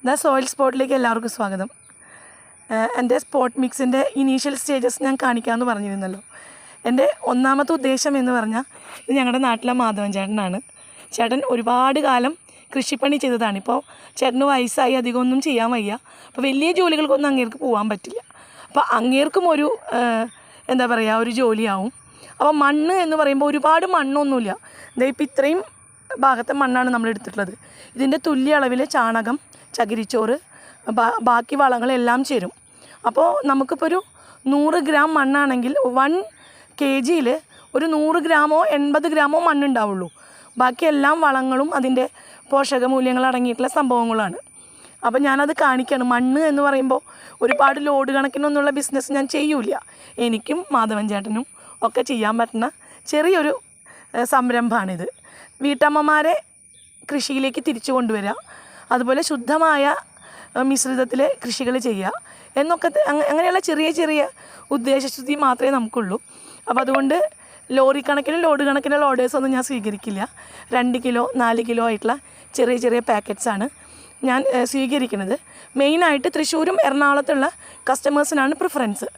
The soil സ്പോട്ടിലേക്ക് എല്ലാവർക്കും സ്വാഗതം. എൻ്റെ സ്പോട്ട് മിക്സിൻ്റെ ഇനീഷ്യൽ സ്റ്റേജസ് ഞാൻ കാണിക്കാമെന്ന് പറഞ്ഞിരുന്നല്ലോ. എൻ്റെ ഒന്നാമത്തെ ഉദ്ദേശം എന്ന് പറഞ്ഞാൽ ഇത് ഞങ്ങളുടെ നാട്ടിലെ മാധവൻ ചേട്ടനാണ്. ചേട്ടൻ ഒരുപാട് കാലം കൃഷിപ്പണി ചെയ്തതാണ്. ഇപ്പോൾ ചേട്ടന് വയസ്സായി, അധികമൊന്നും ചെയ്യാൻ വയ്യ. അപ്പോൾ വലിയ ജോലികൾക്കൊന്നും അങ്ങേർക്ക് പോകാൻ പറ്റില്ല. അപ്പോൾ അങ്ങേർക്കും ഒരു എന്താ പറയുക, ഒരു ജോലിയാവും. അപ്പോൾ മണ്ണ് എന്ന് പറയുമ്പോൾ ഒരുപാട് മണ്ണൊന്നുമില്ല. ഇപ്പോൾ ഇത്രയും ഭാഗത്തെ മണ്ണാണ് നമ്മൾ എടുത്തിട്ടുള്ളത്. ഇതിൻ്റെ തുല്യ അളവിൽ ചാണകം, ചകിരിച്ചോറ്, ബാക്കി വളങ്ങളെല്ലാം ചേരും. അപ്പോൾ നമുക്കിപ്പോൾ ഒരു 100 ഗ്രാം മണ്ണാണെങ്കിൽ 1 kg ഒരു 100 ഗ്രാമോ 80 ഗ്രാമോ മണ്ണുണ്ടാവുള്ളൂ. ബാക്കിയെല്ലാം വളങ്ങളും അതിൻ്റെ പോഷകമൂല്യങ്ങൾ അടങ്ങിയിട്ടുള്ള സംഭവങ്ങളാണ്. അപ്പോൾ ഞാനത് കാണിക്കുകയാണ്. മണ്ണ് എന്ന് പറയുമ്പോൾ ഒരുപാട് ലോഡ് കണക്കിനൊന്നുള്ള ബിസിനസ് ഞാൻ ചെയ്യൂല. എനിക്കും മാധവൻ ചേട്ടനും ഒക്കെ ചെയ്യാൻ പറ്റുന്ന ചെറിയൊരു സംരംഭമാണിത്. വീട്ടമ്മമാരെ കൃഷിയിലേക്ക് തിരിച്ചു കൊണ്ടുവരിക, അതുപോലെ ശുദ്ധമായ മിശ്രിതത്തിൽ കൃഷികൾ ചെയ്യുക എന്നൊക്കെ അങ്ങനെയുള്ള ചെറിയ ചെറിയ ഉദ്ദേശശുദ്ധി മാത്രമേ നമുക്കുള്ളൂ. അപ്പോൾ അതുകൊണ്ട് ലോഡ് കണക്കിനുള്ള ഓർഡേഴ്സൊന്നും ഞാൻ സ്വീകരിക്കില്ല. 2 കിലോ 4 കിലോ ആയിട്ടുള്ള ചെറിയ ചെറിയ പാക്കറ്റ്സാണ് ഞാൻ സ്വീകരിക്കുന്നത്. മെയിനായിട്ട് തൃശ്ശൂരും എറണാകുളത്തുള്ള കസ്റ്റമേഴ്സിനാണ് പ്രിഫറൻസ്.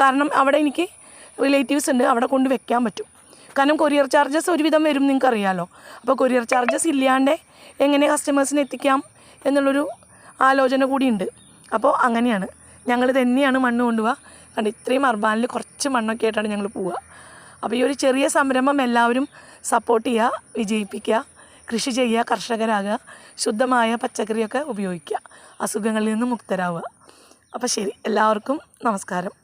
കാരണം അവിടെ എനിക്ക് റിലേറ്റീവ്സ് ഉണ്ട്, അവിടെ കൊണ്ട് വെക്കാൻ പറ്റും. കാരണം കൊറിയർ ചാർജസ് ഒരുവിധം വരും, നിങ്ങൾക്കറിയാമല്ലോ. അപ്പോൾ കൊറിയർ ചാർജസ് ഇല്ലാണ്ട് എങ്ങനെ കസ്റ്റമേഴ്സിന് എത്തിക്കാം എന്നുള്ളൊരു ആലോചന കൂടിയുണ്ട്. അപ്പോൾ അങ്ങനെയാണ് ഞങ്ങൾ തന്നെയാണ് മണ്ണ് കൊണ്ടുപോവുക. കാരണം ഇത്രയും അർബാനിൽ കുറച്ച് മണ്ണൊക്കെ ആയിട്ടാണ് ഞങ്ങൾ പോവുക. അപ്പോൾ ഈ ഒരു ചെറിയ സംരംഭം എല്ലാവരും സപ്പോർട്ട് ചെയ്യുക, വിജയിപ്പിക്കുക, കൃഷി ചെയ്യുക, കർഷകരാകുക, ശുദ്ധമായ പച്ചക്കറിയൊക്കെ ഉപയോഗിക്കുക, അസുഖങ്ങളിൽ നിന്ന് മുക്തരാവുക. അപ്പോൾ ശരി, എല്ലാവർക്കും നമസ്കാരം.